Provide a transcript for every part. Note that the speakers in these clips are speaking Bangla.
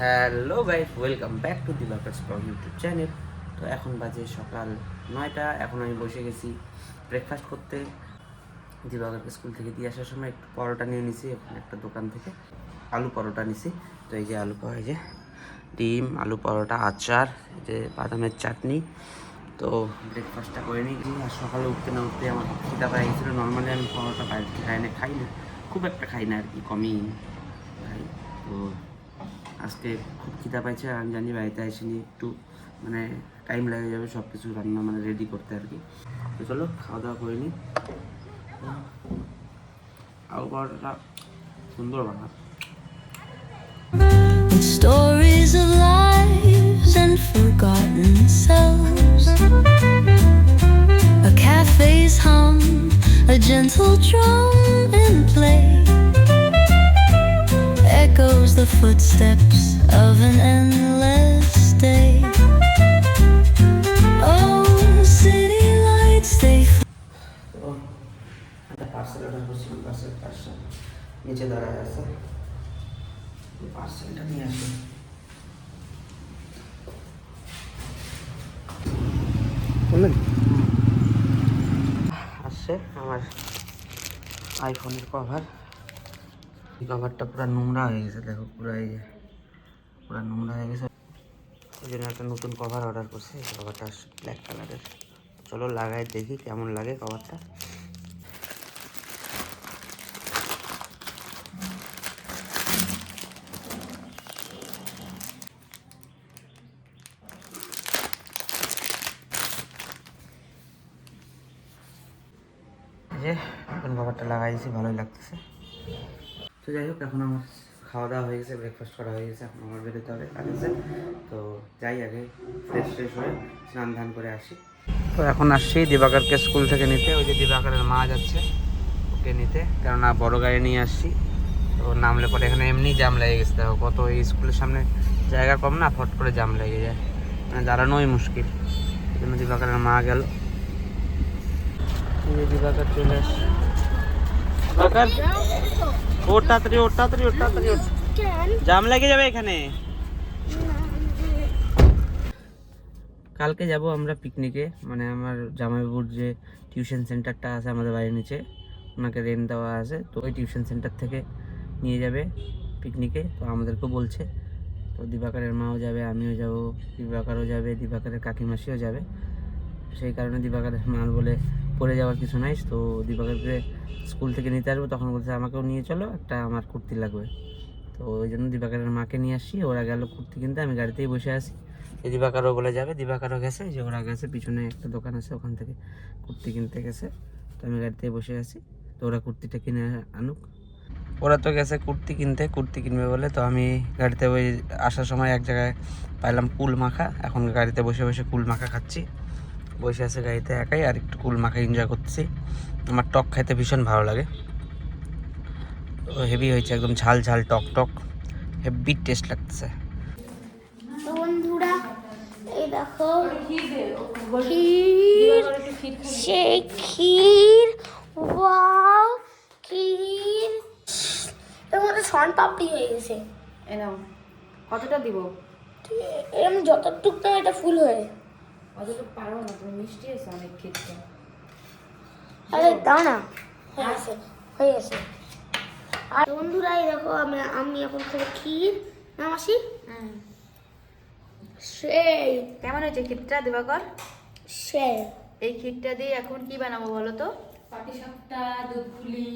Hello guys, welcome back to Dibakar blog YouTube channel. তো এখন বাজে সকাল 9টা। এখন আমি বসে গেছি ব্রেকফাস্ট করতে। দিবাকরকে স্কুল থেকে দিয়ে আসার সময় একটু পরোটা নিয়ে নিছি ওখানে একটা দোকান থেকে, আলু পরোটা নিছি। তো এই যে আলু পাওয়া, এই যে ডিম, আলু পরোটা, আচার, এই যে বাদামের চাটনি। তো ব্রেকফাস্টটা করে নিয়েছি। আর সকালে উঠতে না উঠতে আমার খিদা পাই গেছিলো। নর্মালি আমি পরোটা বাইরে খাই না, খুব একটা খাই না আর কি, কমই খাই। তো আজকে খুব খিদা পাইছে, আর আমি জানি বাড়িতে আসিনি একটু মানে টাইম লেগে যাবে সব কিছু রান্না মানে রেডি করতে আর কি। তো চলো খাওয়া দাওয়া করে নিই। আলু পরোটাটা সুন্দর বানা। Stories of lives and forgotten selves. A cafe's hum, a gentle drum in play. Echoes the footsteps of an endless day. Oh, city lights, they তো একটা পার্সেল অর্ডার করছিলাম, পার্সেল নিচে দাঁড়ায় আছে, পার্সেলটা নিয়ে আসি। আসছে আমার আইফোনের কভার। এই কভারটা পুরো নোংরা হয়ে গেছে, দেখো পুরো এই যে পুরো নোংরা হয়ে গেছে। এই জন্য একটা নতুন কভার অর্ডার করছি। এই কভারটা ব্ল্যাক কালারের। চলো লাগাই দেখি কেমন লাগে কভারটা। যে এখন কভারটা লাগাই দিয়েছি, ভালোই লাগতেছে। তো যাই হোক, এখন আমার খাওয়া দাওয়া হয়ে গেছে, ব্রেকফাস্ট করা হয়ে গেছে, এখন আমার বেরোতে হবে কাজে। তো যাই আগে ফ্রেশ হয়ে স্নান ধান করে আসি। তো এখন আসছি দিবাকরকে স্কুল থেকে নিতে। ওই যে দিবাকরের মা যাচ্ছে ওকে নিতে, কেননা বড় গাড়ি নিয়ে আসছি। তো নামলে পরে এখানে এমনি জাম লেগে গেছে, দেখো কত, এই স্কুলের সামনে জায়গা কম না, ফট করে জাম লেগে যায়, মানে দাঁড়ানোই মুশকিল। এই জন্য দিবাকরের মা গেল। দিবাকর চলে আসছে। ওর তাড়াতাড়ি জাম লেগে যাবে এখানে। কালকে যাব আমরা পিকনিকে, মানে আমার জামাইবাবুর যে টিউশন সেন্টারটা আছে আমাদের বাড়ির নিচে, ওনাকে রেন্ট দেওয়া আছে। তো ওই টিউশন সেন্টার থেকে নিয়ে যাবে পিকনিকে। তো আমাদেরকেও বলছে। তো দিবাকরের মাও যাবে, আমিও যাব, দিবাকরও যাবে, দিবাকরের কাকিমাসিও যাবে। সেই কারণে দিবাকরের মা বলে পড়ে যাওয়ার কিছু নাই। তো দিবাকরকে স্কুল থেকে নিতে আসবো, তখন বলছে আমাকেও নিয়ে চলো, একটা আমার কুর্তি লাগবে। তো ওই জন্য দিবাকরের মাকে নিয়ে আসি। ওরা গেল কুর্তি কিনতে, আমি গাড়িতেই বসে আছি। দিবাকরও বলে যাবে, দিবাকরও গেছে, যে ওরা গেছে পিছনে একটা দোকান আছে, ওখান থেকে কুর্তি কিনতে গেছে। তো আমি গাড়িতেই বসে আছি। তো ওরা কুর্তিটা কিনে আনুক। ওরা তো গেছে কুর্তি কিনতে, কুর্তি কিনবে বলে। তো আমি গাড়িতে ওই আসার সময় এক জায়গায় পাইলাম কুল মাখা। এখন গাড়িতে বসে বসে কুল মাখা খাচ্ছি। বসে আছে গাড়িতে একাই, আর একটু কুল মাখা এনজয় করতেছি। আমার টক খাইতে ভীষণ ভালো লাগে। তো হেভি হয়েছে, একদম ঝাল ঝাল টক টক, হেভি টেস্ট লাগতেছে। বন্ধুরা এই দেখো ক্ষীর, সেই ক্ষীর, ওয়াও ক্ষীর, এর মধ্যে শন পাপড়ি হয়ে গেছে। এনাও কতটা দিব? এরকম যতটুক না এটা ফুল হয়ে। অতটুকু পারো না তুমি, মিষ্টি আছে অনেক খেতে। আরে দাও না, হয়ে গেছে। আর বন্ধুরা এই দেখো আমি এখন খাবো ক্ষীর। না মাসি, সেই কেমন হয়েছে ক্ষীরটা দিবাকর? সেই এই ক্ষীরটা দিয়ে এখন কি বানাবো বলো তো? পাটিসাপটা, দুধ পুলি।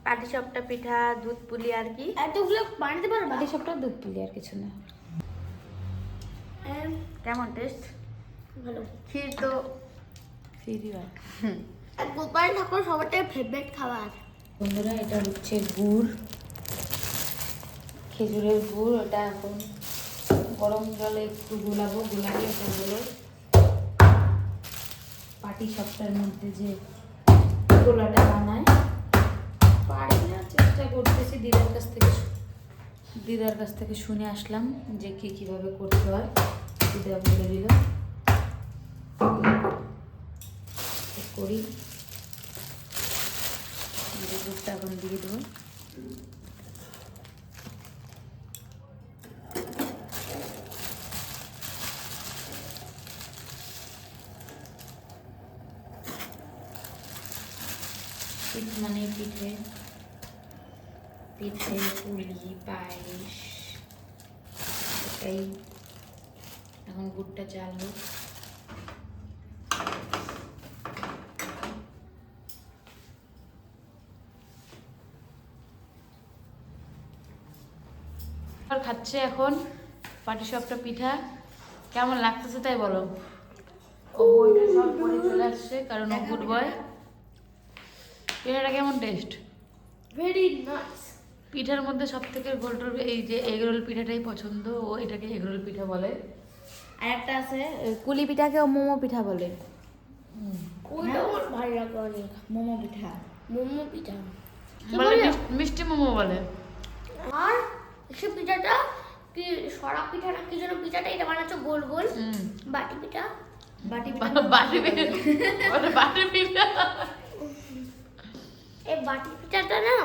পাটিসাপটা পিঠা, দুধ পুলি, আর কি এতগুলো বানাতে পারবা? পাটিসাপটা, দুধ পুলি, আর কিছু না। কেমন টেস্ট? ভালো। ক্ষীর তো ক্ষীরই হয়। আর গোপাল ঠাকুর সবার থেকে ফেভারিট খাবার। বন্ধুরা এটা হচ্ছে গুড়, খেজুরের গুড়। ওটা এখন গরম জলে একটু গুলাবো, গুলালে এটা হলো পাটিসাপটার মধ্যে যে গোলাটা বানায়। পারি না, চেষ্টা করতেছি। দিদার কাছ থেকে শুনে আসলাম যে কীভাবে করতে হয়। দিদা বলে দিল করি। দুধটা এখন দিয়ে দেবো। পিঠ মানে পিঠে, পিঠে পুলি পায়েস, এটাই। এখন গুড়টা চালবো। খাচ্ছে এখন পাটিসাপটা পিঠা। কেমন লাগতেছে তাই বলো। ও বইটা সব পরে চলে আসছে কারণ ও গুড বয়। পিঠাটা কেমন টেস্ট? Very nice. পিঠার মধ্যে সব থেকে গোলটোর এই যে এগরোল পিঠাটাই পছন্দ, ও এটাকে এগরোল পিঠা বলে। আর একটা আছে কুলি পিঠাকে ও মোমো পিঠা বলে। ওইটা আমার ভালো লাগে অনেক। মোমো পিঠা মোমো পিঠা বলে, মিষ্টি মোমো বলে। আর সে পিঠাটা কি সরা পিঠা না কি যেন পিঠাটা, এটা বানাচ্ছো গোল গোল বাটি পিঠা। বাটি বাটি বলে বাটি পিঠা। এই বাটি পিঠাটা না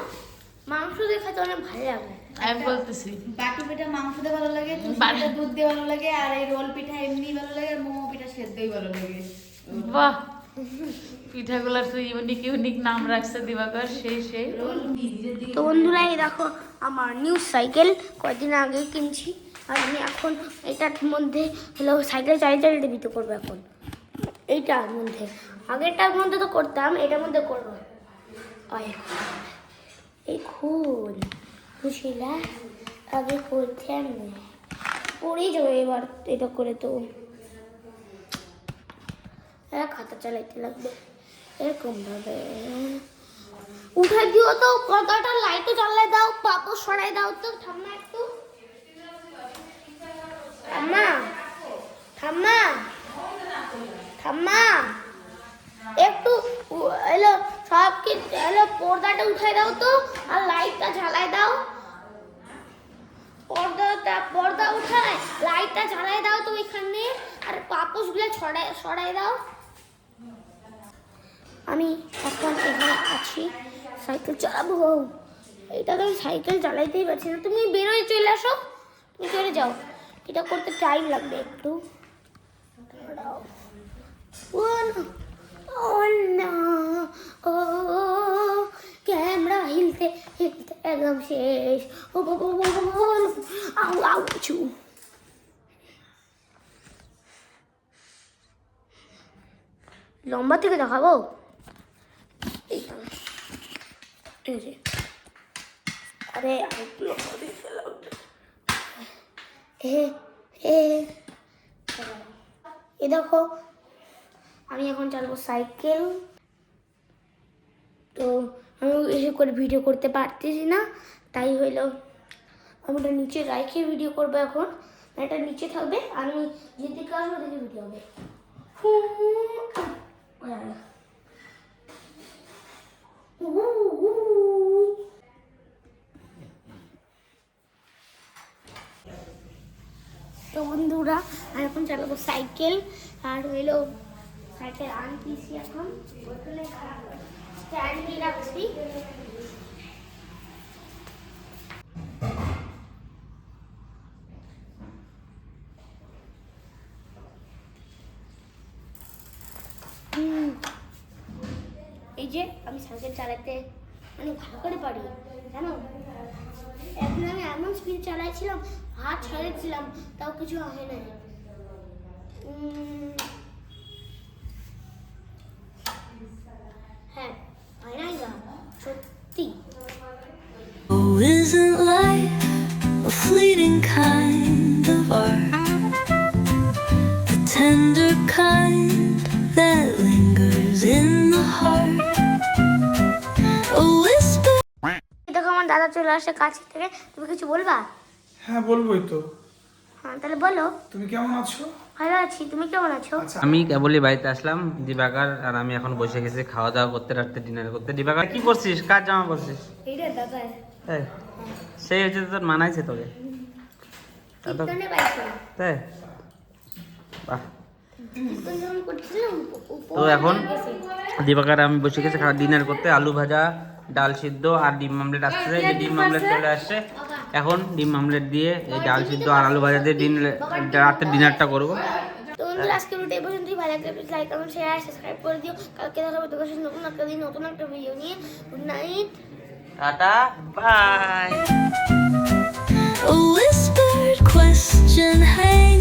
মাংস দিয়ে খেতে অনেক ভালো লাগে। আমি বলতেছি বাটি পিঠা মাংস দিয়ে ভালো লাগে, পিঠা দুধ দিয়ে ভালো লাগে, আর এই রোল পিঠা এমনি ভালো লাগে, আর মোমো পিঠা সেদ্ধই ভালো লাগে। বাহ, পিঠাগুলার তো ইউনিক ইউনিক নাম রাখছে দিবাকর। সেই তো বন্ধুরা এই দেখো আমার নিউ সাইকেল কয়েকদিন আগে কিনছি, আর আমি এখন এটার মধ্যে হলো সাইকেল চালিয়ে চালিয়ে ভিডিও করবো। এখন এইটার মধ্যে, আগেরটার মধ্যে তো করতাম, এটার মধ্যে করবো। এই খুন বুঝিলা আগে করতে আমি পড়েই যাবো এবার এটা করে। তো খাতা চালাইতে লাগবে এরকম ভাবে। উঠে দিও তো পর্দাটা, লাইটও জ্বালাই দাও, পাপড় সরাই দাও তো। ঠাম্মা একটু, ঠাম্মা ঠাম্মা ঠাম্মা একটু এলো সব কি এলো, পর্দাটা উঠাই দাও তো, আর লাইটটা জ্বালাই দাও। পর্দা উঠায় লাইটটা জ্বালাই দাও তো এখানে, আর পাপোশগুলো সরাই দাও। আমি এখন এখানে আছি, সাইকেল চালাবো। এটা তো আমি সাইকেল চালাইতেই পারছি না। তুমি বেরোয় চলে আসো, তুমি চলে যাও, এটা করতে টাইম লাগবে একটু। ক্যামেরা হিলতে হিলতে একদম শেষ। ও আউ আউ কিছু লম্বা থেকে দেখাবো। আরে এ দেখো আমি এখন চালাবো সাইকেল। তো আমি এসে করে ভিডিও করতে পারতেছি না, তাই হইলো আমি ওটা নিচে রাখে ভিডিও করবো। এখন এটা নিচে থাকবে, আমি যেদিকে আসবো ওদিকে ভিডিও হবে। তো বন্ধুরা আমি এখন চালাবো সাইকেল, আর হইলো সাইকেল আনতেছি এখন ওখানে স্ট্যান্ড দিয়ে রাখছি। এই যে আমি সাইকেল চালাতে অনেক ভালো করে পারি জানো। এখন আমি এমন স্পিড চালাইছিলাম, হাত ছাড়িয়েছিলাম, তাও কিছু হয় নাই। হ্যাঁ হয় নাই গা, সত্যি। Oh, isn't life a fleeting kind of art? The tender kind that lingers in the heart. A whisper. দেখো আমার দাদা চলে আসে কাছে থেকে, তুমি কিছু বলবা? হ্যাঁ বলবোই তো। হ্যাঁ তাহলে বলো। তুমি কেমন আছো? ভালো আছি, তুমি কেমন আছো? আমি কেবলই বাড়িতে আসলাম, দিবাকর আর আমি এখন বসে গেছি খাওয়া দাওয়া করতে, রাত্রে ডিনার করতে। দিবাকর কি করছিস? কার জামা পরছিস? এইটা দাদা তাই সেই হচ্ছে তোর মানাইছে তোকে কীর্তনে পাইছো, তাই? বাহ। কীর্তন যখন করছিলাম তো এখন দিবাকর আমি বসে গেছি খাওয়া ডিনার করতে। আলু ভাজা, ডাল সিদ্ধ আর ডিম আমলেট আসছে। যে ডিম আমলেট চলে আসছে, এখন ডিম আমলেট দিয়ে এই ডাল সিদ্ধ আর আলু ভাজা দিয়ে রাতের ডিনারটা করবো। তো বন্ধুরা আজকে ভিডিও এই পর্যন্তই। ভালো লাগলে please like comment share subscribe করে দিও। কালকে দেখা হবে তোমার সাথে নতুন একটা দিন নতুন একটা ভিডিও নিয়ে। Good night, tata, bye. A whispered question hangs